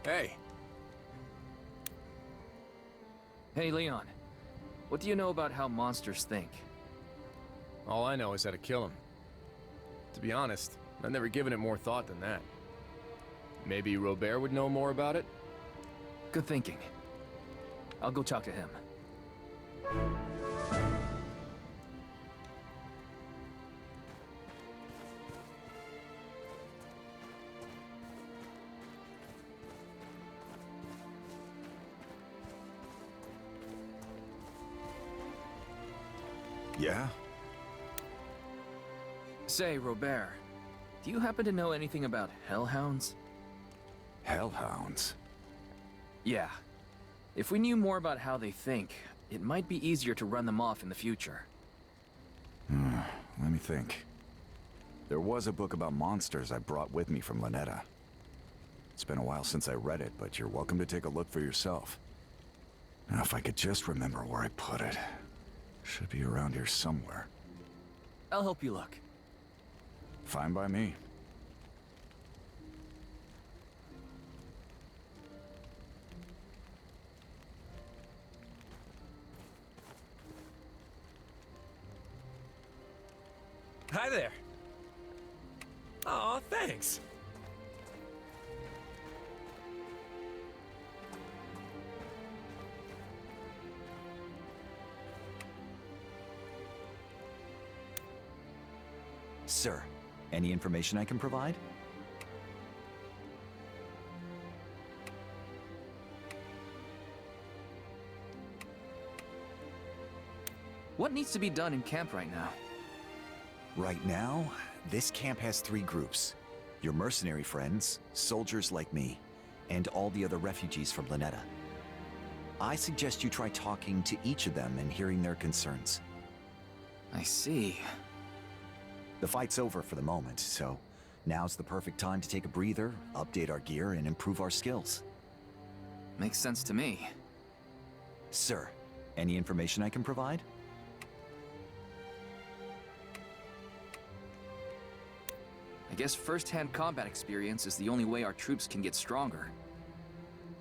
Hey, Hey, Leon. What do you know about how monsters think? all I know is how to kill him. To be honest, I've never given it more thought than that. Maybe Robert would know more about it? Good thinking. I'll go talk to him. Yeah? Say, Robert, do you happen to know anything about hellhounds? Hellhounds? Yeah. If we knew more about how they think, it might be easier to run them off in the future. Let me think. There was a book about monsters I brought with me from Lynetta. It's been a while since I read it, but you're welcome to take a look for yourself. Now, if I could just remember where I put it. Should be around here somewhere. I'll help you look. Fine by me. Hi there. Aw, thanks. Sir, any information I can provide? What needs to be done in camp right now? Right now, this camp has 3 groups. Your mercenary friends, soldiers like me, and all the other refugees from Lynetta. I suggest you try talking to each of them and hearing their concerns. I see. The fight's over for the moment, so now's the perfect time to take a breather, update our gear, and improve our skills. Makes sense to me. Sir, any information I can provide? I guess first-hand combat experience is the only way our troops can get stronger.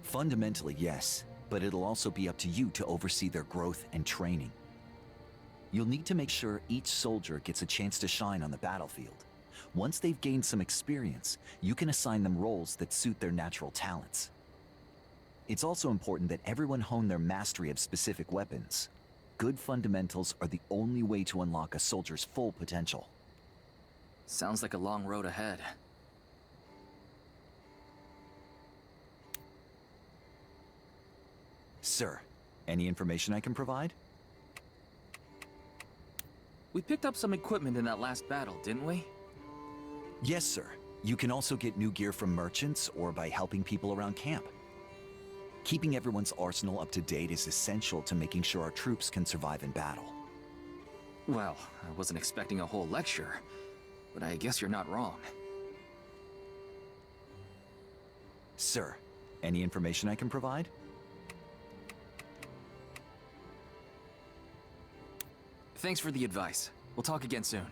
Fundamentally, yes, but it'll also be up to you to oversee their growth and training. You'll need to make sure each soldier gets a chance to shine on the battlefield. Once they've gained some experience, you can assign them roles that suit their natural talents. It's also important that everyone hone their mastery of specific weapons. Good fundamentals are the only way to unlock a soldier's full potential. Sounds like a long road ahead. Sir, any information I can provide? We picked up some equipment in that last battle, didn't we? Yes, sir. You can also get new gear from merchants or by helping people around camp. Keeping everyone's arsenal up to date is essential to making sure our troops can survive in battle. Well, I wasn't expecting a whole lecture, but I guess you're not wrong. Sir, any information I can provide? Thanks for the advice. We'll talk again soon.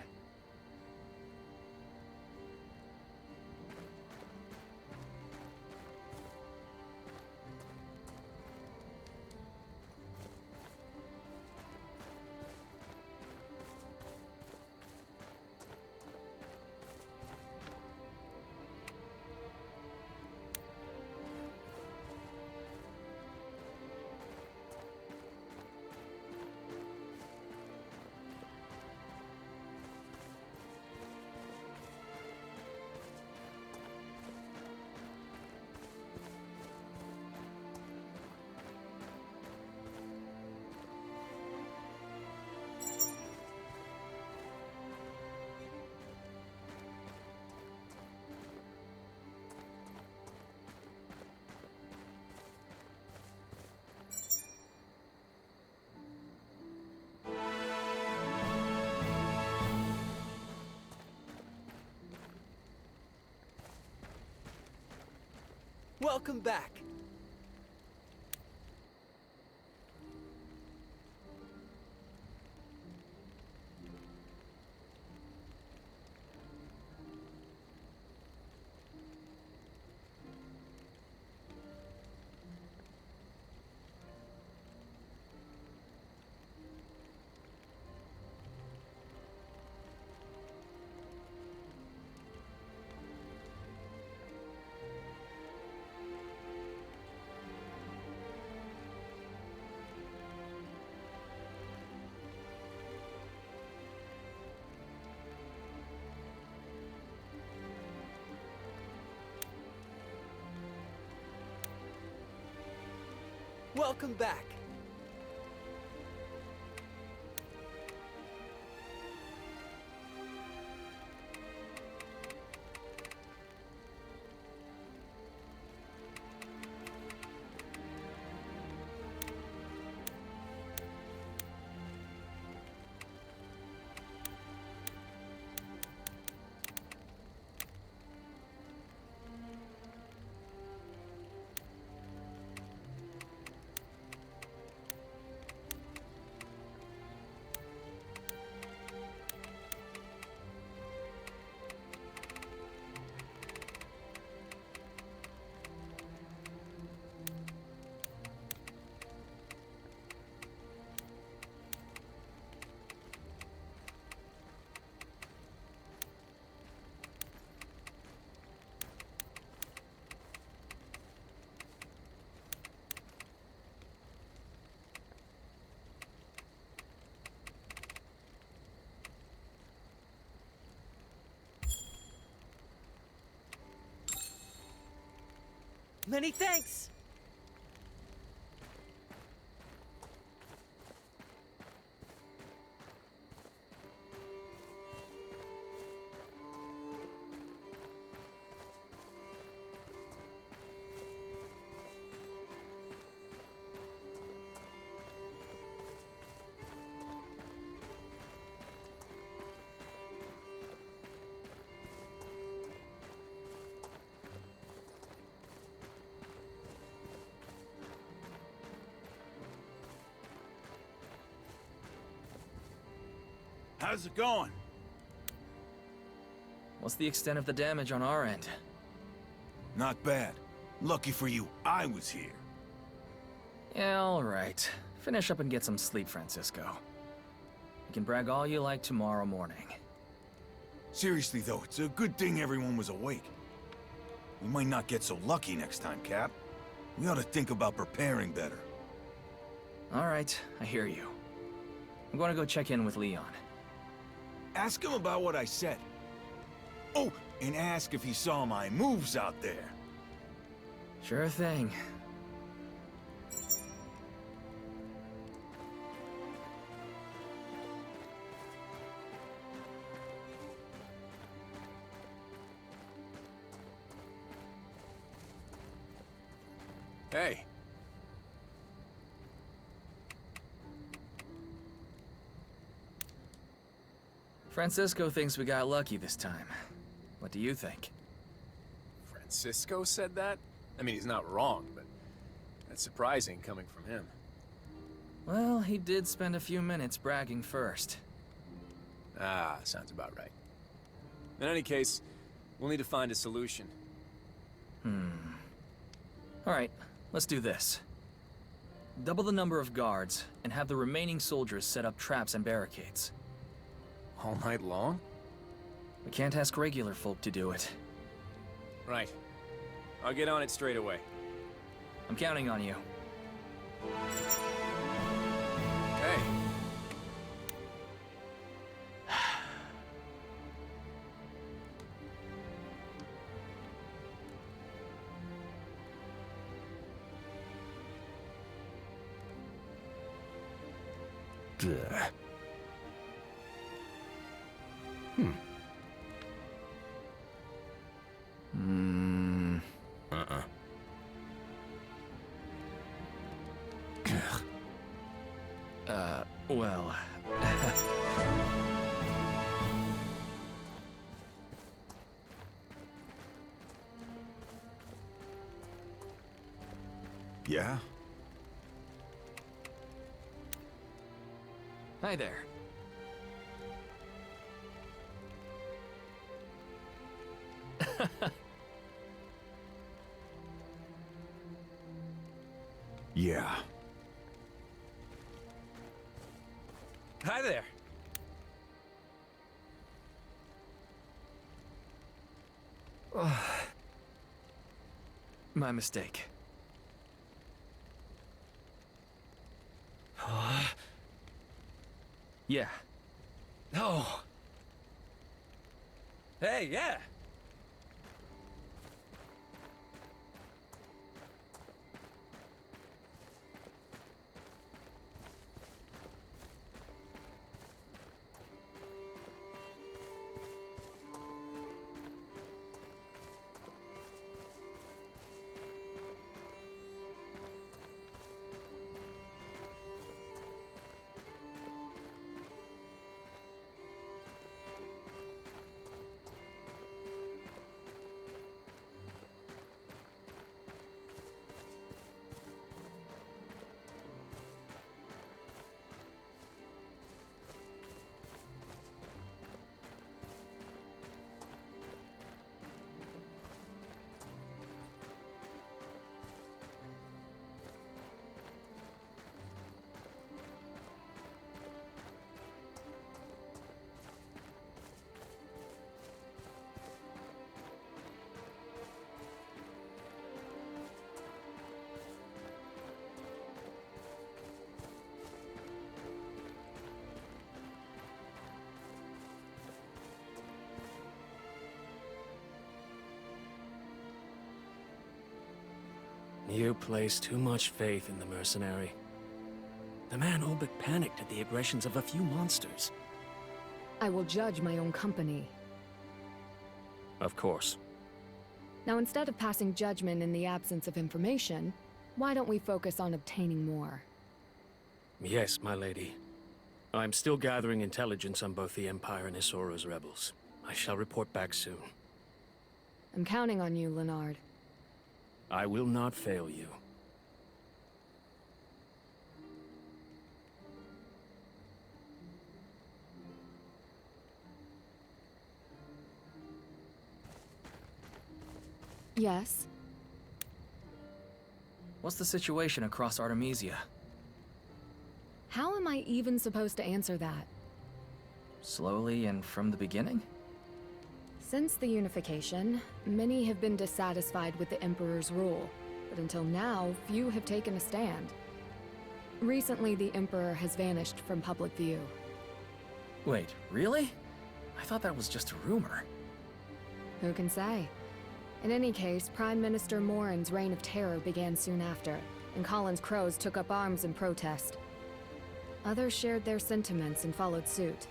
Welcome back. Welcome back. Many thanks! How's it going? What's the extent of the damage on our end? Not bad. Lucky for you, I was here. Yeah, alright. Finish up and get some sleep, Francisco. You can brag all you like tomorrow morning. Seriously though, it's a good thing everyone was awake. We might not get so lucky next time, Cap. We ought to think about preparing better. Alright, I hear you. I'm going to go check in with Leon. Ask him about what I said. Oh, and ask if he saw my moves out there. Sure thing. Hey. Francisco thinks we got lucky this time. What do you think? Francisco said that? I mean, he's not wrong, but that's surprising coming from him. Well, he did spend a few minutes bragging first. Ah, sounds about right. In any case, we'll need to find a solution. Alright, let's do this. Double the number of guards, and have the remaining soldiers set up traps and barricades. All night long? We can't ask regular folk to do it. Right. I'll get on it straight away. I'm counting on you. Hey. Well... Yeah? Hi there. Yeah. Hi there. My mistake. Yeah. Oh. Hey, yeah. You place too much faith in the mercenary. The man all but panicked at the aggressions of a few monsters. I will judge my own company. Of course. Now, instead of passing judgment in the absence of information, why don't we focus on obtaining more? Yes, my lady. I'm still gathering intelligence on both the Empire and Isoro's rebels. I shall report back soon. I'm counting on you, Leonard. I will not fail you. Yes? What's the situation across Artemisia? How am I even supposed to answer that? Slowly and from the beginning? Since the unification, many have been dissatisfied with the Emperor's rule, but until now, few have taken a stand. Recently, the Emperor has vanished from public view. Wait, really? I thought that was just a rumor. Who can say? In any case, Prime Minister Morin's reign of terror began soon after, and Colin's Crows took up arms in protest. Others shared their sentiments and followed suit.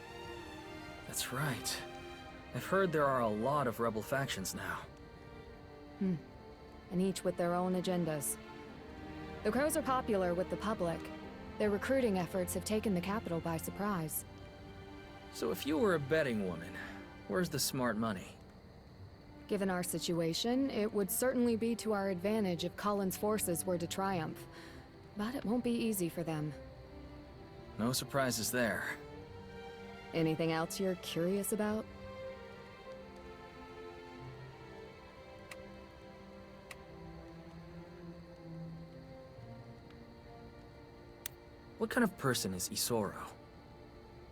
That's right. I've heard there are a lot of rebel factions now. And each with their own agendas. The Crows are popular with the public. Their recruiting efforts have taken the capital by surprise. So if you were a betting woman, where's the smart money? Given our situation, it would certainly be to our advantage if Colin's forces were to triumph. But it won't be easy for them. No surprises there. Anything else you're curious about? What kind of person is Isoro?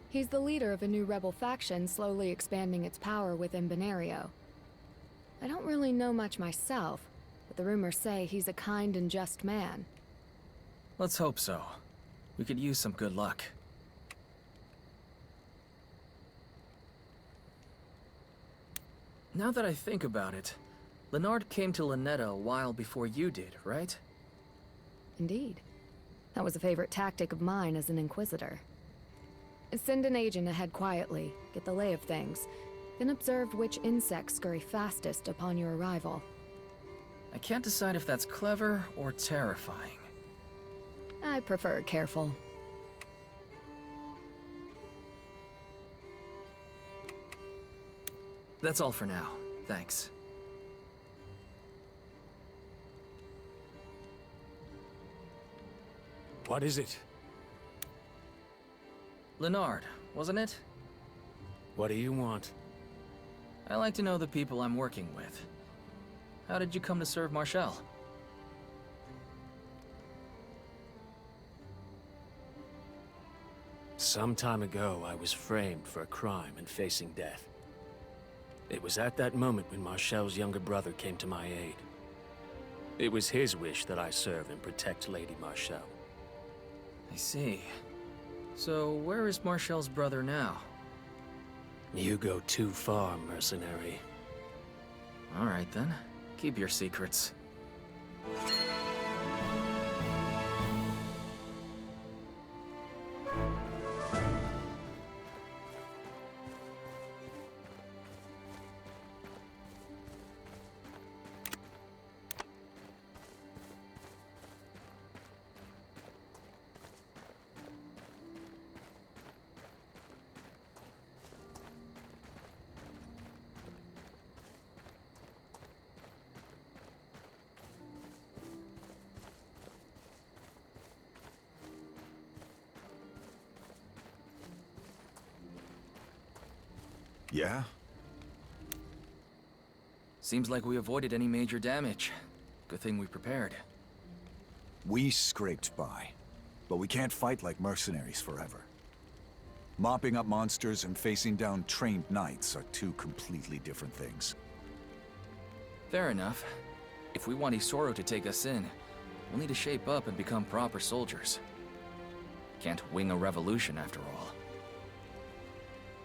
He's the leader of a new rebel faction slowly expanding its power within Benario. I don't really know much myself, but the rumors say he's a kind and just man. Let's hope so. We could use some good luck. Now that I think about it, Leonard came to Lynetta a while before you did, right? Indeed. That was a favorite tactic of mine as an Inquisitor. Send an agent ahead quietly, get the lay of things, then observe which insects scurry fastest upon your arrival. I can't decide if that's clever or terrifying. I prefer careful. That's all for now. Thanks. What is it? Leonard, wasn't it? What do you want? I like to know the people I'm working with. How did you come to serve Marshall? Some time ago, I was framed for a crime and facing death. It was at that moment when Marshall's younger brother came to my aid. It was his wish that I serve and protect Lady Marshall. I see. So, where is Marshall's brother now? You go too far, mercenary. All right then. Keep your secrets. Yeah? Seems like we avoided any major damage. Good thing we prepared. We scraped by, but we can't fight like mercenaries forever. Mopping up monsters and facing down trained knights are two completely different things. Fair enough. If we want Isoro to take us in, we'll need to shape up and become proper soldiers. Can't wing a revolution after all.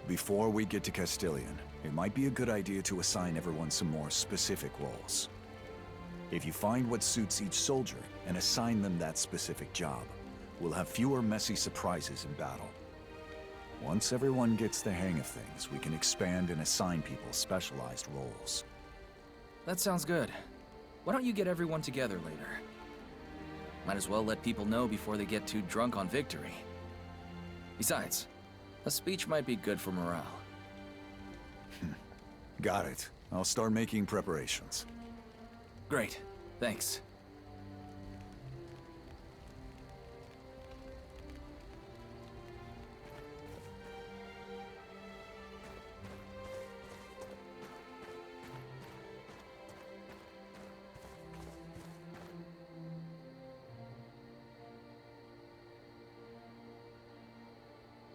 Before we get to Castilian, it might be a good idea to assign everyone some more specific roles. If you find what suits each soldier and assign them that specific job, we'll have fewer messy surprises in battle. Once everyone gets the hang of things, we can expand and assign people specialized roles. That sounds good. Why don't you get everyone together later? Might as well let people know before they get too drunk on victory. Besides, a speech might be good for morale. Got it. I'll start making preparations. Great. Thanks.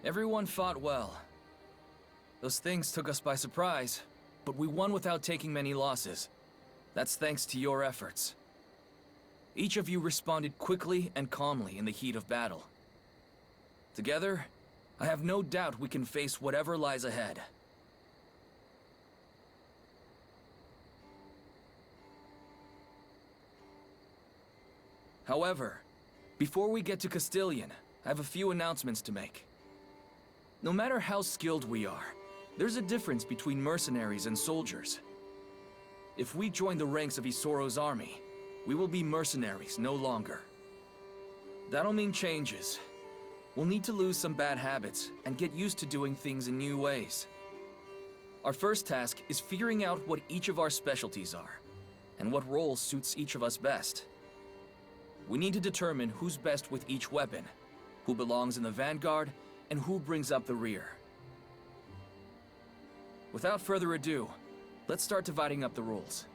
Everyone fought well. Those things took us by surprise, but we won without taking many losses. That's thanks to your efforts. Each of you responded quickly and calmly in the heat of battle. Together, I have no doubt we can face whatever lies ahead. However, before we get to Castilian, I have a few announcements to make. No matter how skilled we are, there's a difference between mercenaries and soldiers. If we join the ranks of Isoro's army, we will be mercenaries no longer. That'll mean changes. We'll need to lose some bad habits and get used to doing things in new ways. Our first task is figuring out what each of our specialties are, and what role suits each of us best. We need to determine who's best with each weapon, who belongs in the vanguard, and who brings up the rear. Without further ado, let's start dividing up the roles.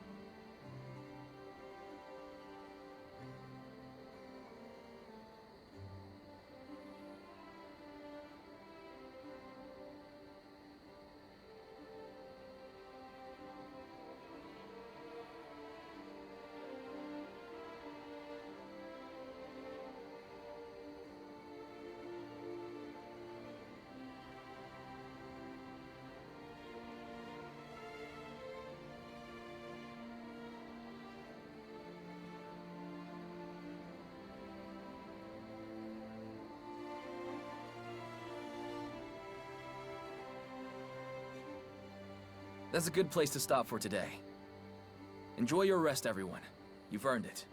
That's a good place to stop for today. Enjoy your rest, everyone. You've earned it.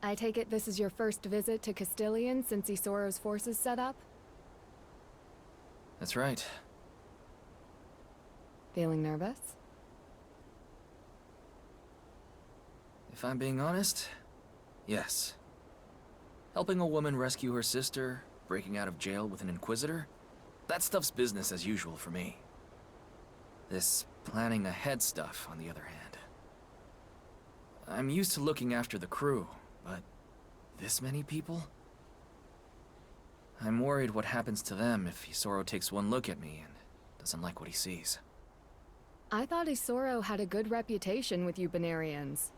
I take it this is your first visit to Castilian since Isoro's forces set up? That's right. Feeling nervous? If I'm being honest, yes. Helping a woman rescue her sister, breaking out of jail with an Inquisitor, that stuff's business as usual for me. This planning ahead stuff, on the other hand. I'm used to looking after the crew, but this many people? I'm worried what happens to them if Isoro takes one look at me and doesn't like what he sees. I thought Isoro had a good reputation with you Benarians.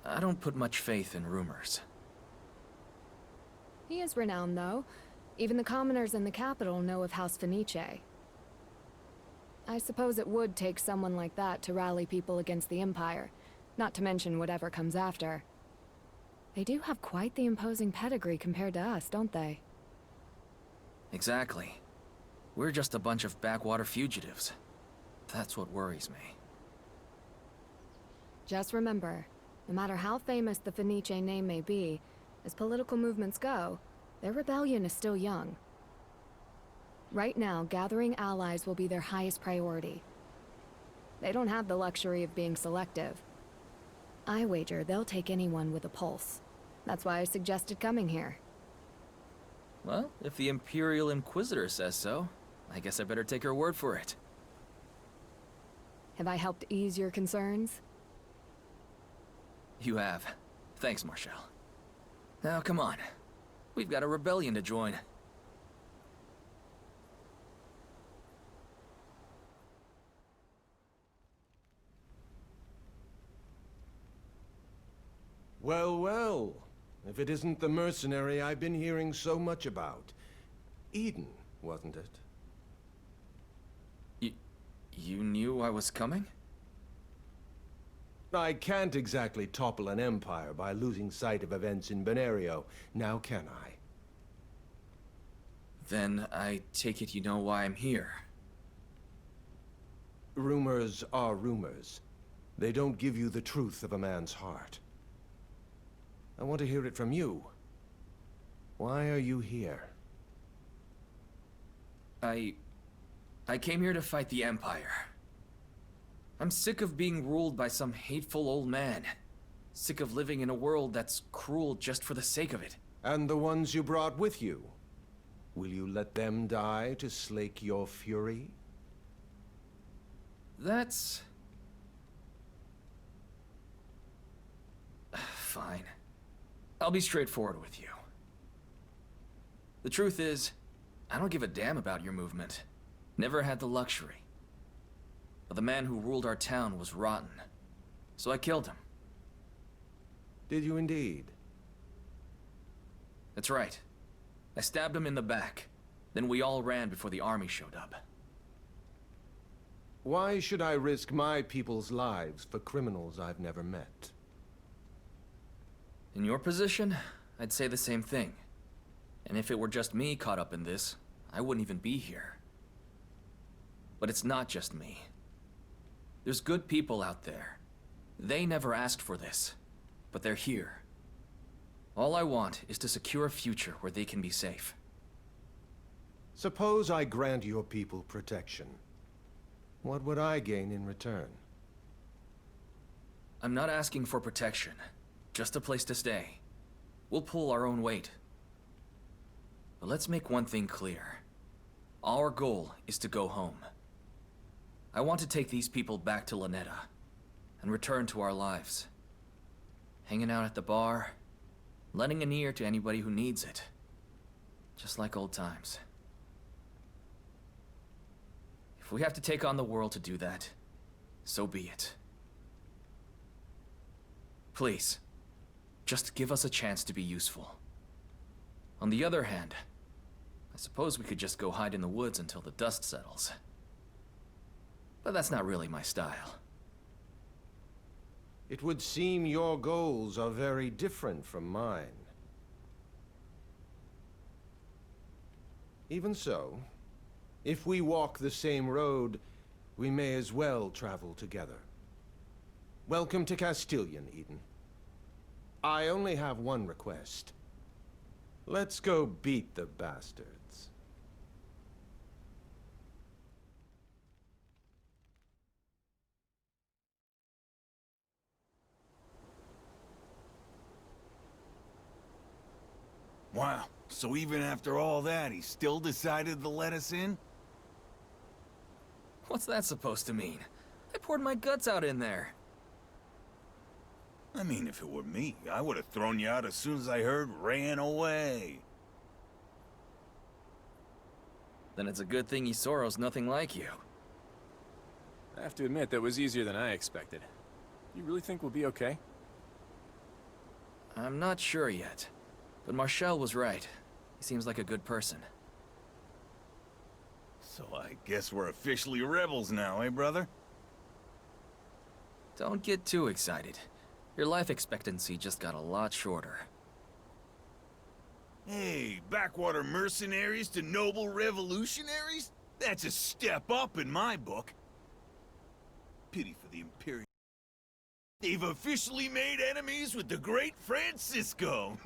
I don't put much faith in rumors. He is renowned, though. Even the commoners in the capital know of House Fenice. I suppose it would take someone like that to rally people against the Empire, not to mention whatever comes after. They do have quite the imposing pedigree compared to us, don't they? Exactly. We're just a bunch of backwater fugitives. That's what worries me. Just remember, no matter how famous the Fenice name may be, as political movements go, their rebellion is still young. Right now, gathering allies will be their highest priority. They don't have the luxury of being selective. I wager they'll take anyone with a pulse. That's why I suggested coming here. Well, if the Imperial Inquisitor says so, I guess I better take her word for it. Have I helped ease your concerns? You have. Thanks, Marshal. Now, come on. We've got a rebellion to join. Well, well. If it isn't the mercenary I've been hearing so much about. Eden, wasn't it? You knew I was coming? I can't exactly topple an empire by losing sight of events in Benario, now can I? Then I take it you know why I'm here. Rumors are rumors. They don't give you the truth of a man's heart. I want to hear it from you. Why are you here? I came here to fight the Empire. I'm sick of being ruled by some hateful old man. Sick of living in a world that's cruel just for the sake of it. And the ones you brought with you? Will you let them die to slake your fury? That's... fine. I'll be straightforward with you. The truth is, I don't give a damn about your movement. Never had the luxury. But the man who ruled our town was rotten, so I killed him. Did you indeed? That's right. I stabbed him in the back. Then we all ran before the army showed up. Why should I risk my people's lives for criminals I've never met? In your position, I'd say the same thing. And if it were just me caught up in this, I wouldn't even be here. But it's not just me. There's good people out there. They never asked for this, but they're here. All I want is to secure a future where they can be safe. Suppose I grant your people protection. What would I gain in return? I'm not asking for protection, just a place to stay. We'll pull our own weight. But let's make one thing clear. Our goal is to go home. I want to take these people back to Lanetta and return to our lives. Hanging out at the bar, lending an ear to anybody who needs it. Just like old times. If we have to take on the world to do that, so be it. Please, just give us a chance to be useful. On the other hand, I suppose we could just go hide in the woods until the dust settles. But that's not really my style. It would seem your goals are very different from mine. Even so, if we walk the same road, we may as well travel together. Welcome to Castilian, Eden. I only have one request. Let's go beat the bastards. Wow, so even after all that, he still decided to let us in? What's that supposed to mean? I poured my guts out in there. I mean, if it were me, I would have thrown you out as soon as I heard ran away. Then it's a good thing Isoro's nothing like you. I have to admit, that was easier than I expected. You really think we'll be okay? I'm not sure yet, but Marshall was right. He seems like a good person. So I guess we're officially rebels now, eh, brother? Don't get too excited. Your life expectancy just got a lot shorter. Hey, backwater mercenaries to noble revolutionaries? That's a step up in my book. Pity for the Imperial. They've officially made enemies with the great Francisco!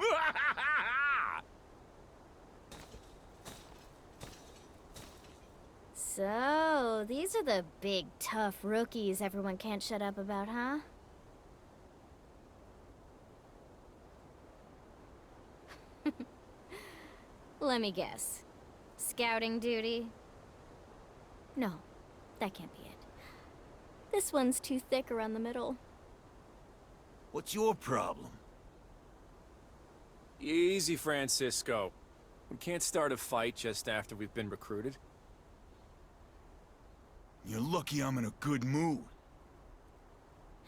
So, these are the big, tough rookies everyone can't shut up about, huh? Let me guess. Scouting duty? No, that can't be it. This one's too thick around the middle. What's your problem? Easy, Francisco. We can't start a fight just after we've been recruited. You're lucky I'm in a good mood.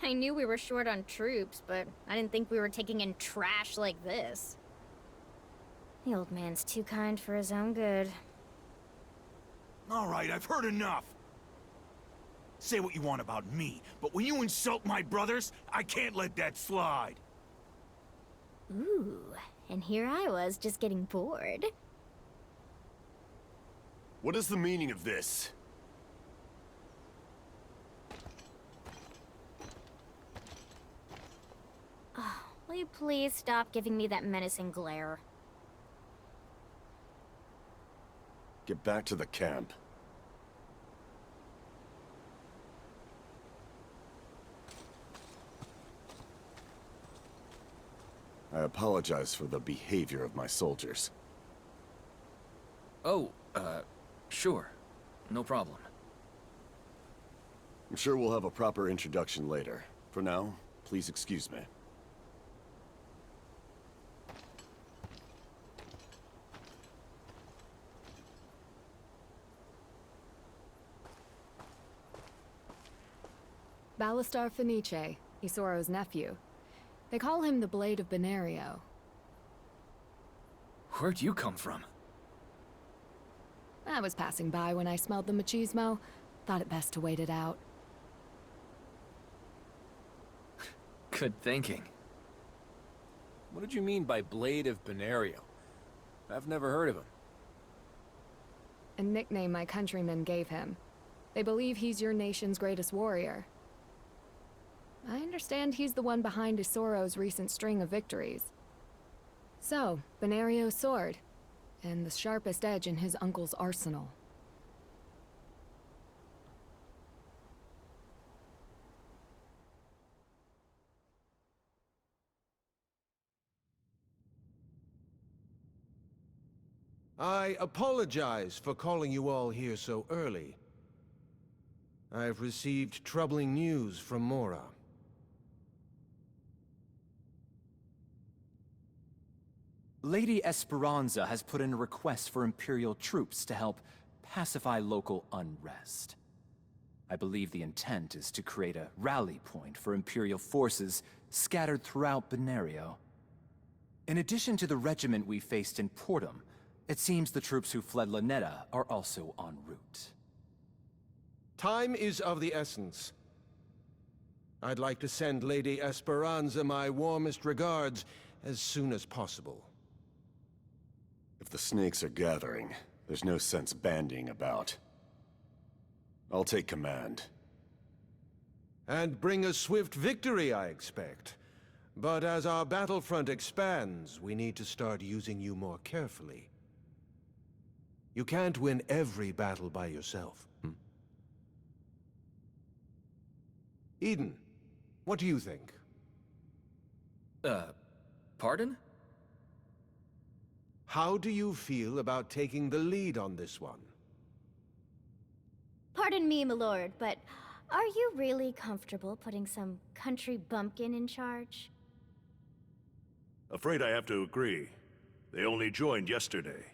I knew we were short on troops, but I didn't think we were taking in trash like this. The old man's too kind for his own good. All right, I've heard enough. Say what you want about me, but when you insult my brothers, I can't let that slide. Ooh, and here I was just getting bored. What is the meaning of this? Oh, will you please stop giving me that menacing glare? Get back to the camp. I apologize for the behavior of my soldiers. Oh, sure. No problem. I'm sure we'll have a proper introduction later. For now, please excuse me. Ballastar Fenice, Isoro's nephew. They call him the Blade of Benario. Where'd you come from? I was passing by when I smelled the machismo. Thought it best to wait it out. Good thinking. What did you mean by Blade of Benario? I've never heard of him. A nickname my countrymen gave him. They believe he's your nation's greatest warrior. I understand he's the one behind Isoro's recent string of victories. So, Benario's sword, and the sharpest edge in his uncle's arsenal. I apologize for calling you all here so early. I've received troubling news from Mora. Lady Esperanza has put in a request for Imperial troops to help pacify local unrest. I believe the intent is to create a rally point for Imperial forces scattered throughout Benario. In addition to the regiment we faced in Portum, it seems the troops who fled Lanetta are also en route. Time is of the essence. I'd like to send Lady Esperanza my warmest regards as soon as possible. If the snakes are gathering, there's no sense bandying about. I'll take command. And bring a swift victory, I expect. But as our battlefront expands, we need to start using you more carefully. You can't win every battle by yourself. Eden, what do you think? Pardon? How do you feel about taking the lead on this one? Pardon me, my lord, but are you really comfortable putting some country bumpkin in charge? Afraid I have to agree. They only joined yesterday.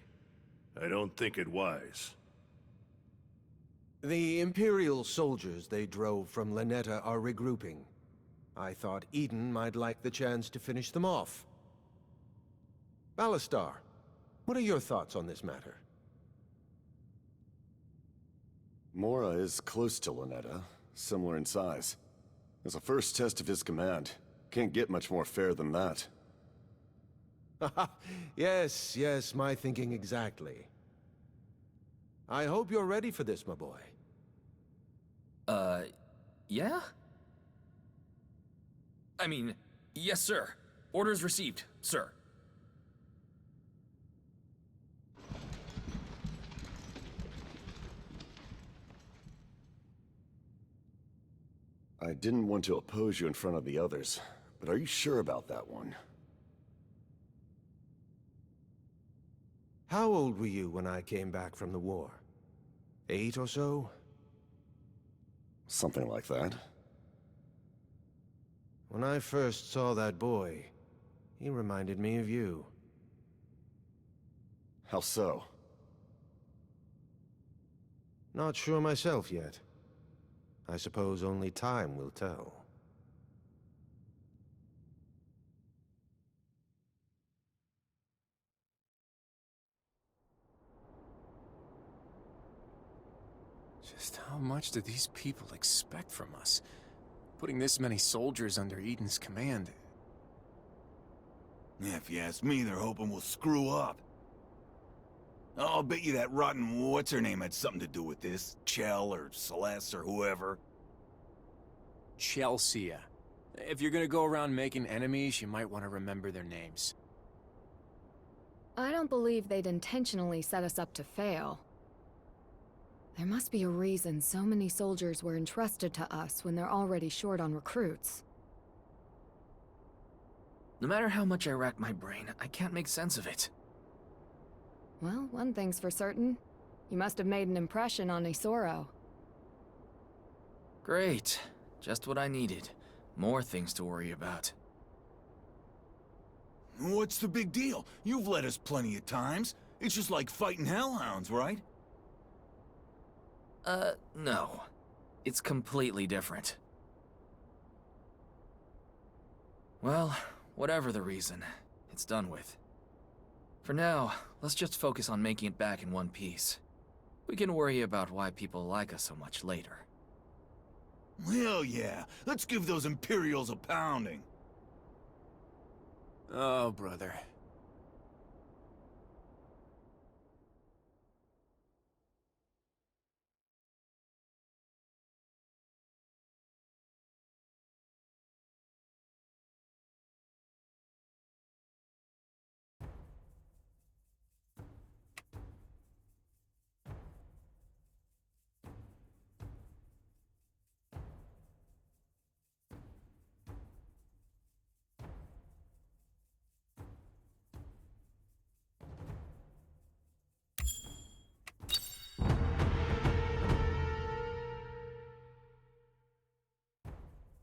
I don't think it wise. The Imperial soldiers they drove from Lanetta are regrouping. I thought Eden might like the chance to finish them off. Ballastar, what are your thoughts on this matter? Mora is close to Lanetta, similar in size. As a first test of his command, can't get much more fair than that. Yes, my thinking exactly. I hope you're ready for this, my boy. Yeah? I mean, yes, sir. Orders received, sir. I didn't want to oppose you in front of the others, but are you sure about that one? How old were you when I came back from the war? 8 or so? Something like that. When I first saw that boy, he reminded me of you. How so? Not sure myself yet. I suppose only time will tell. Just how much do these people expect from us? Putting this many soldiers under Eden's command. If you ask me, they're hoping we'll screw up. I'll bet you that rotten what's-her-name had something to do with this. Chell or Celeste or whoever. Chelsea. If you're gonna go around making enemies, you might want to remember their names. I don't believe they'd intentionally set us up to fail. There must be a reason so many soldiers were entrusted to us when they're already short on recruits. No matter how much I rack my brain, I can't make sense of it. Well, one thing's for certain. You must have made an impression on Isoro. Great. Just what I needed. More things to worry about. What's the big deal? You've led us plenty of times. It's just like fighting hellhounds, right? No. It's completely different. Well, whatever the reason, it's done with. For now, let's just focus on making it back in one piece. We can worry about why people like us so much later. Hell yeah! Let's give those Imperials a pounding! Oh, brother.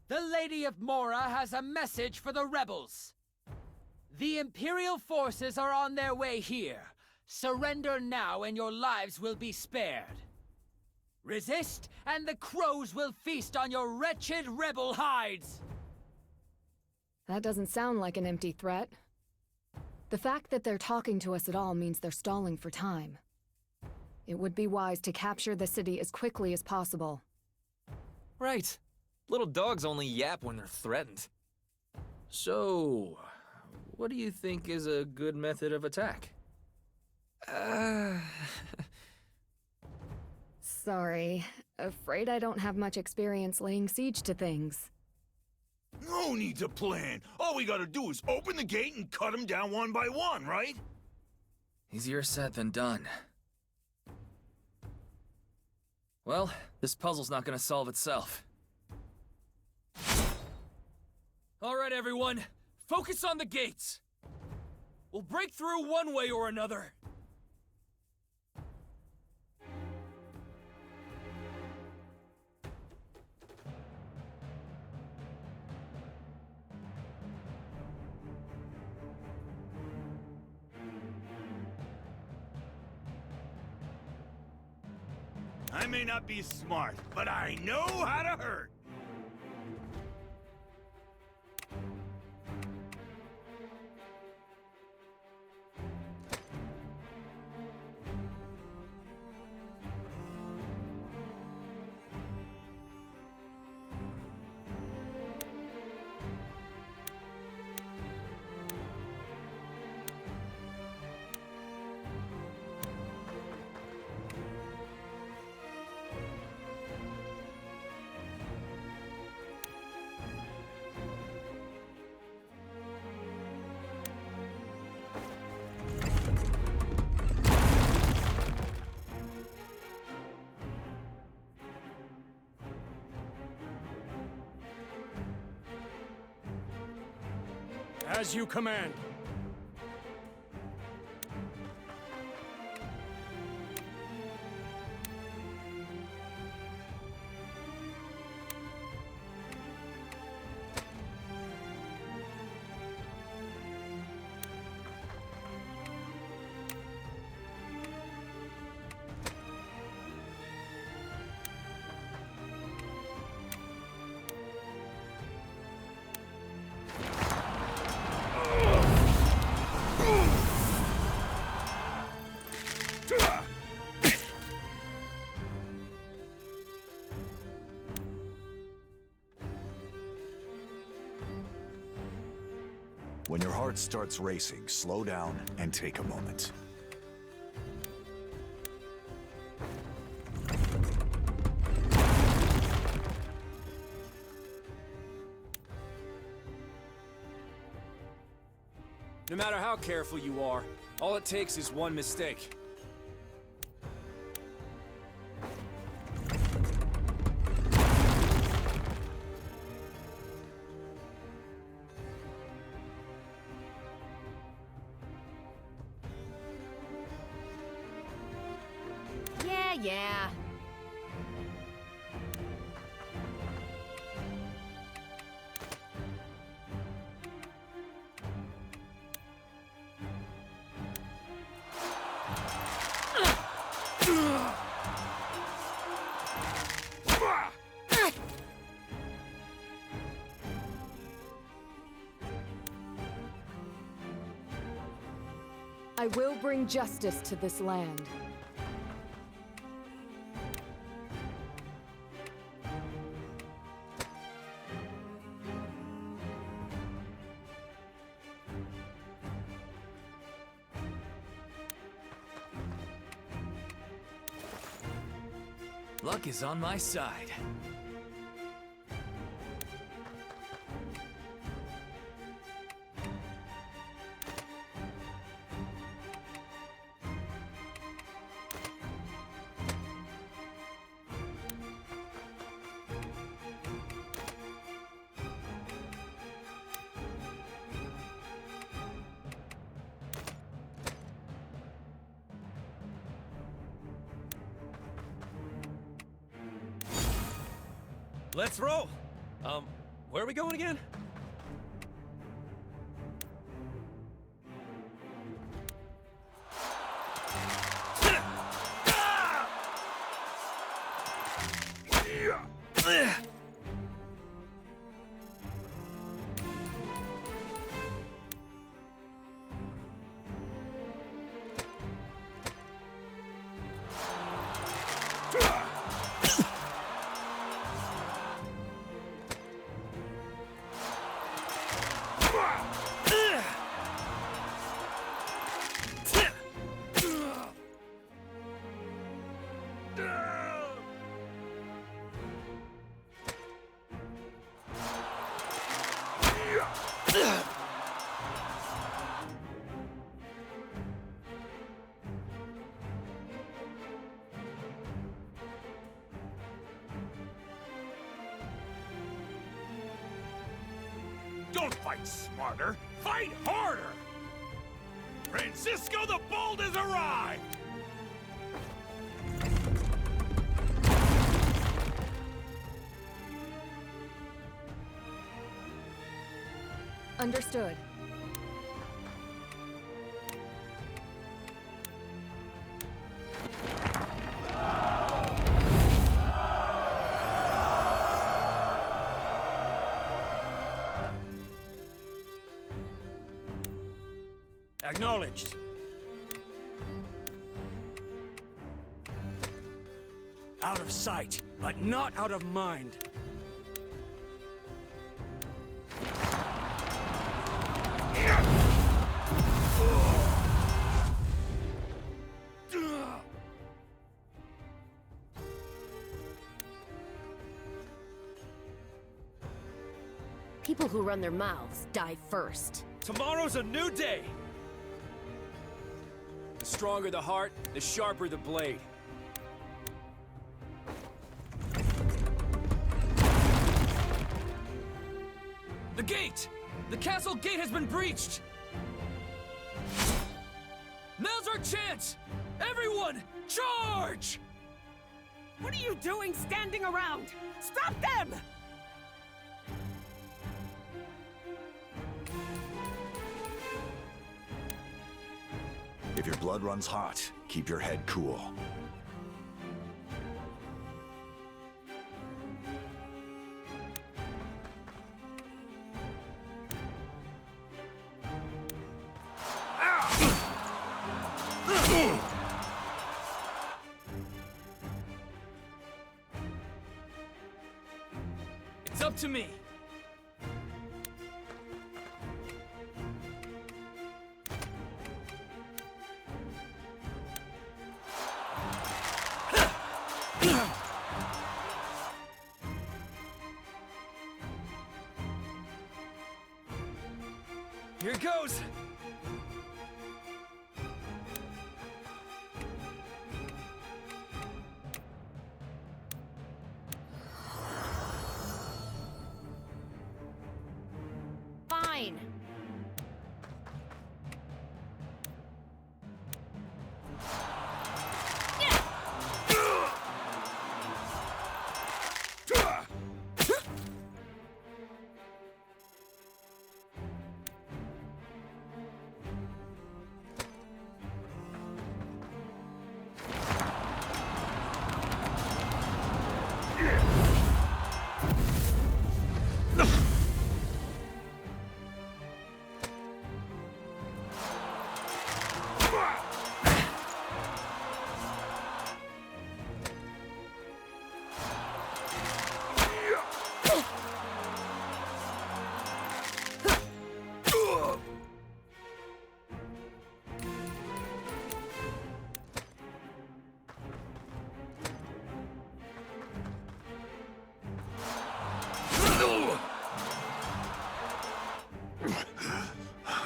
The Lady of Mora has a message for the rebels. The Imperial forces are on their way here. Surrender now and your lives will be spared. Resist, and the crows will feast on your wretched rebel hides! That doesn't sound like an empty threat. The fact that they're talking to us at all means they're stalling for time. It would be wise to capture the city as quickly as possible. Right. Little dogs only yap when they're threatened. So, what do you think is a good method of attack? Sorry. Afraid I don't have much experience laying siege to things. No need to plan. All we gotta do is open the gate and cut them down one by one, right? Easier said than done. Well, this puzzle's not gonna solve itself. All right, everyone. Focus on the gates. We'll break through one way or another. I may not be smart, but I know how to hurt. As you command. When your heart starts racing, slow down and take a moment. No matter how careful you are, all it takes is one mistake. Yeah. I will bring justice to this land. Luck is on my side. Let's roll! Where are we going again? Don't fight smarter, fight harder! Francisco the Bold has arrived! Understood. Acknowledged. Out of sight, but not out of mind. People who run their mouths die first. Tomorrow's a new day! The stronger the heart, the sharper the blade. The gate! The castle gate has been breached! Now's our chance! Everyone, charge! What are you doing standing around? Stop them! If your blood runs hot, keep your head cool. It's up to me. Here goes! Fine.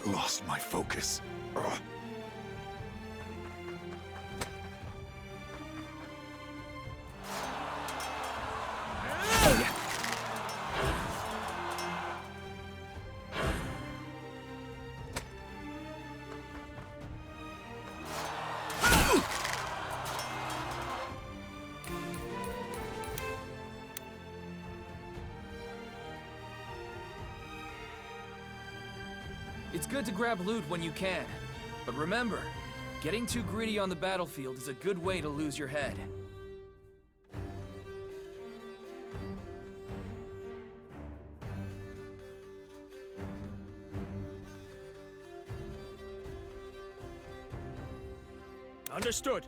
Lost my focus. It's good to grab loot when you can, but remember, getting too greedy on the battlefield is a good way to lose your head. Understood.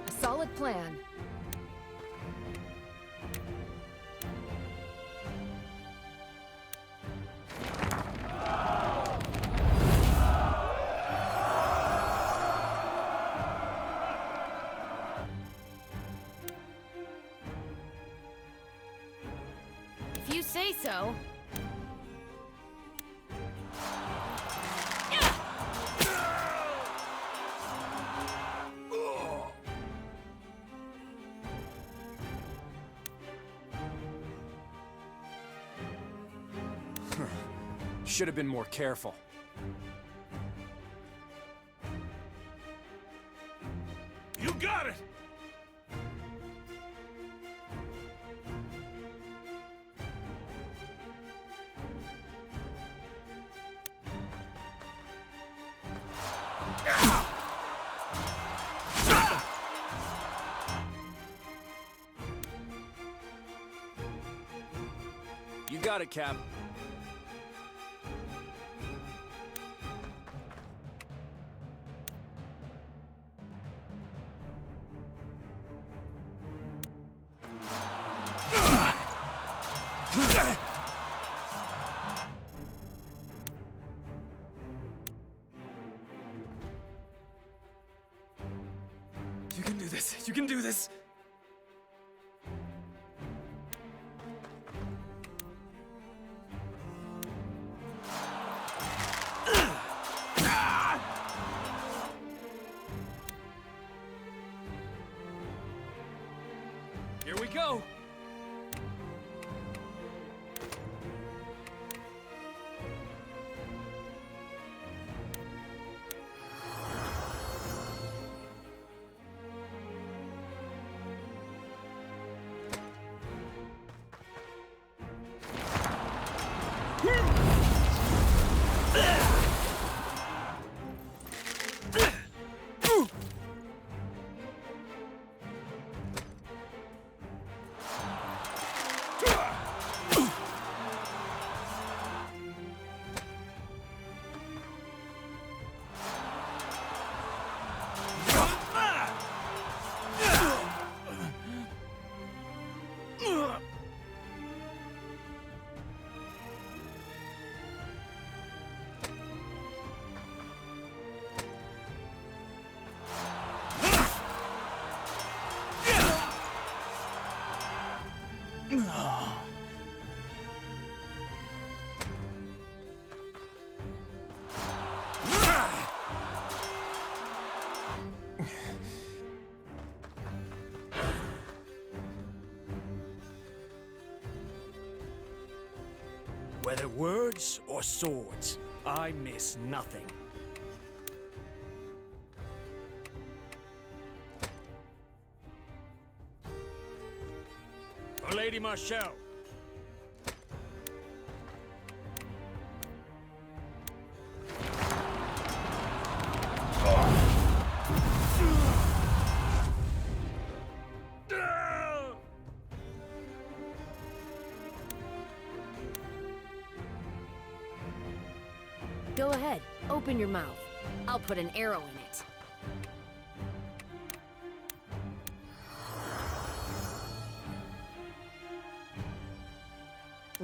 A solid plan. say so. Should have been more careful. You got it! You got it, Cap. You can do this. You can do this. Here we go. Whether words or swords, I miss nothing. For Lady Marshall. Go ahead, open your mouth. I'll put an arrow in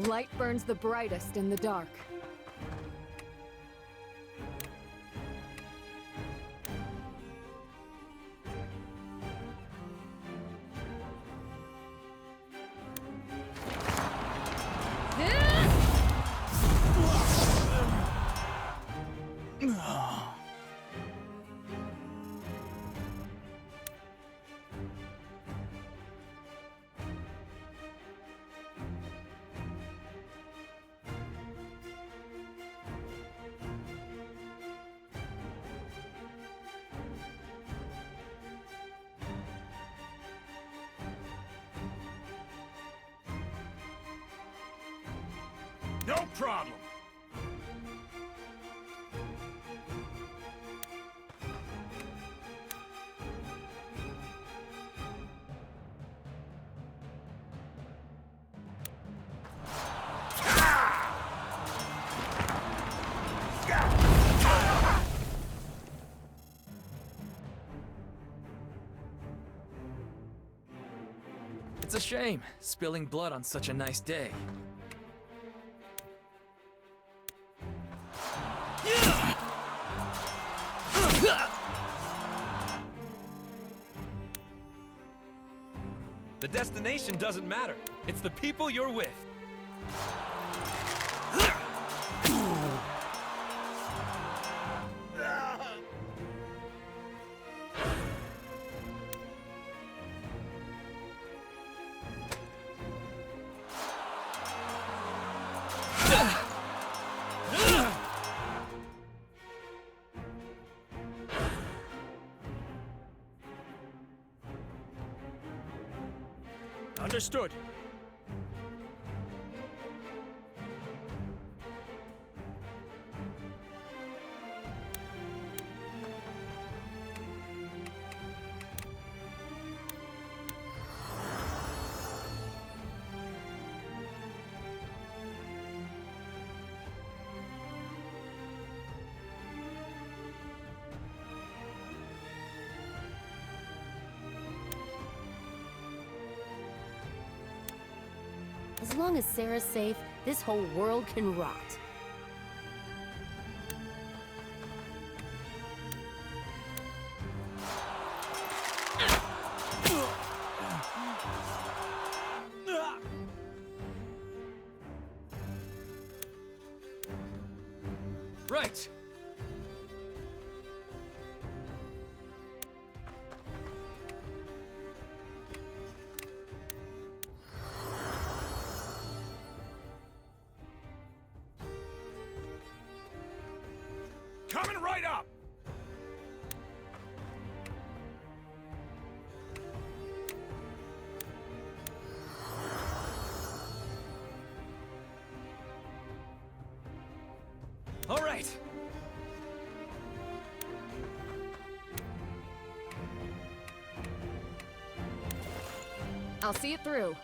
it. Light burns the brightest in the dark. No problem. It's a shame, spilling blood on such a nice day. The destination doesn't matter. It's the people you're with. Understood. As long as Sarah's safe, this whole world can rot. Right. Coming right up! All right. I'll see it through.